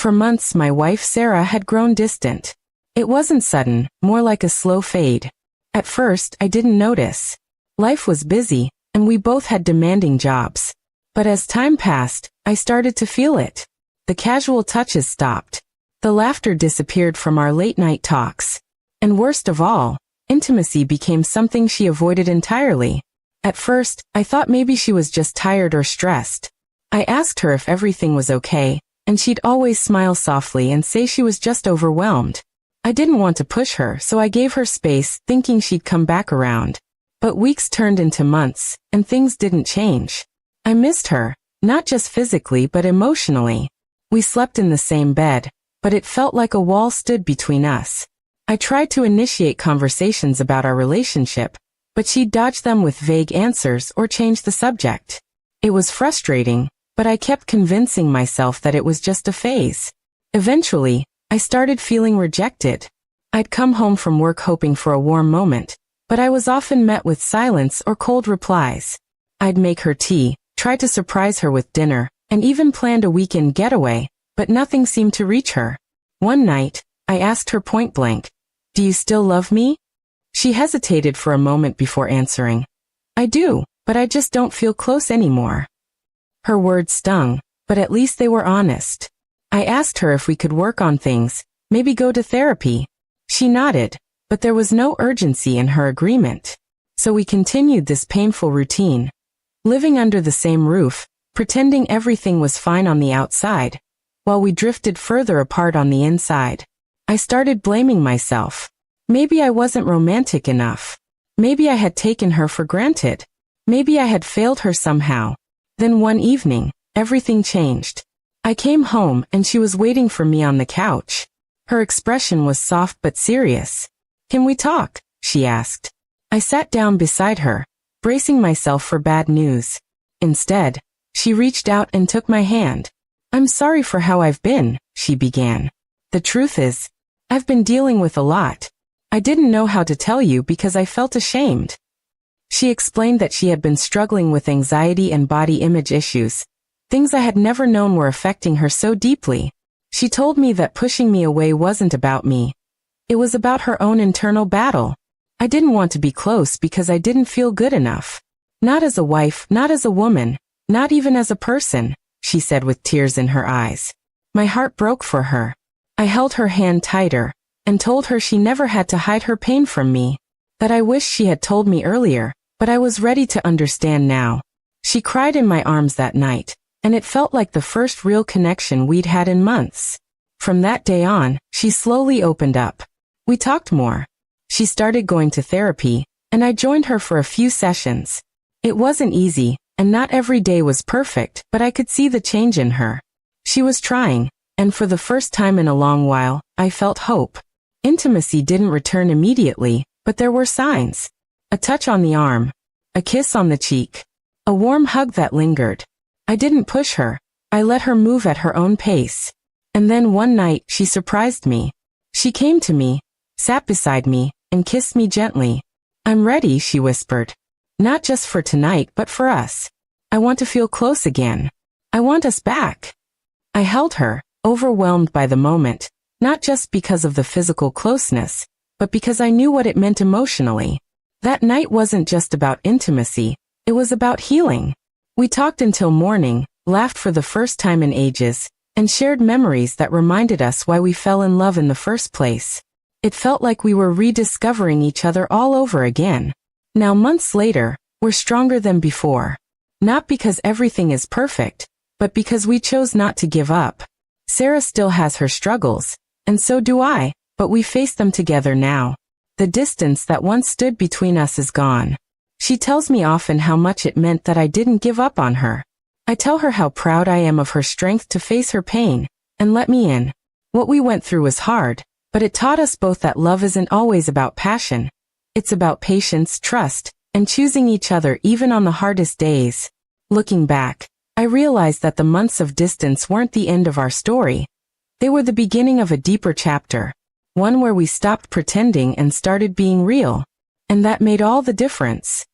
For months my wife Sarah had grown distant. It wasn't sudden, more like a slow fade. At first, I didn't notice. Life was busy, and we both had demanding jobs. But as time passed, I started to feel it. The casual touches stopped. The laughter disappeared from our late-night talks. And worst of all, intimacy became something she avoided entirely. At first, I thought maybe she was just tired or stressed. I asked her if everything was okay, and she'd always smile softly and say she was just overwhelmed. I didn't want to push her, so I gave her space, thinking she'd come back around. But weeks turned into months, and things didn't change. I missed her, not just physically but emotionally. We slept in the same bed, but it felt like a wall stood between us. I tried to initiate conversations about our relationship, but she'd dodge them with vague answers or change the subject. It was frustrating, but I kept convincing myself that it was just a phase. Eventually, I started feeling rejected. I'd come home from work hoping for a warm moment, but I was often met with silence or cold replies. I'd make her tea, try to surprise her with dinner, and even planned a weekend getaway, but nothing seemed to reach her. One night, I asked her point blank, "Do you still love me?" She hesitated for a moment before answering, "I do, but I just don't feel close anymore." Her words stung, but at least they were honest. I asked her if we could work on things, maybe go to therapy. She nodded, but there was no urgency in her agreement. So we continued this painful routine, living under the same roof, pretending everything was fine on the outside, while we drifted further apart on the inside. I started blaming myself. Maybe I wasn't romantic enough. Maybe I had taken her for granted. Maybe I had failed her somehow. Then one evening, everything changed. I came home and she was waiting for me on the couch. Her expression was soft but serious. "Can we talk?" she asked. I sat down beside her, bracing myself for bad news. Instead, she reached out and took my hand. "I'm sorry for how I've been," she began. "The truth is, I've been dealing with a lot. I didn't know how to tell you because I felt ashamed." She explained that she had been struggling with anxiety and body image issues, things I had never known were affecting her so deeply. She told me that pushing me away wasn't about me. It was about her own internal battle. I didn't want to be close because I didn't feel good enough. Not as a wife, not as a woman, not even as a person, she said with tears in her eyes. My heart broke for her. I held her hand tighter, and told her she never had to hide her pain from me, that I wished she had told me earlier, but I was ready to understand now. She cried in my arms that night, and it felt like the first real connection we'd had in months. From that day on, she slowly opened up. We talked more. She started going to therapy, and I joined her for a few sessions. It wasn't easy, and not every day was perfect, but I could see the change in her. She was trying, and for the first time in a long while, I felt hope. Intimacy didn't return immediately, but there were signs. A touch on the arm, a kiss on the cheek, a warm hug that lingered. I didn't push her. I let her move at her own pace. And then one night, she surprised me. She came to me, sat beside me, and kissed me gently. "I'm ready," she whispered. "Not just for tonight, but for us. I want to feel close again. I want us back." I held her, overwhelmed by the moment, not just because of the physical closeness, but because I knew what it meant emotionally. That night wasn't just about intimacy, it was about healing. We talked until morning, laughed for the first time in ages, and shared memories that reminded us why we fell in love in the first place. It felt like we were rediscovering each other all over again. Now months later, we're stronger than before. Not because everything is perfect, but because we chose not to give up. Sarah still has her struggles, and so do I, but we face them together now. The distance that once stood between us is gone. She tells me often how much it meant that I didn't give up on her. I tell her how proud I am of her strength to face her pain, and let me in. What we went through was hard, but it taught us both that love isn't always about passion. It's about patience, trust, and choosing each other even on the hardest days. Looking back, I realized that the months of distance weren't the end of our story. They were the beginning of a deeper chapter, one where we stopped pretending and started being real. And that made all the difference.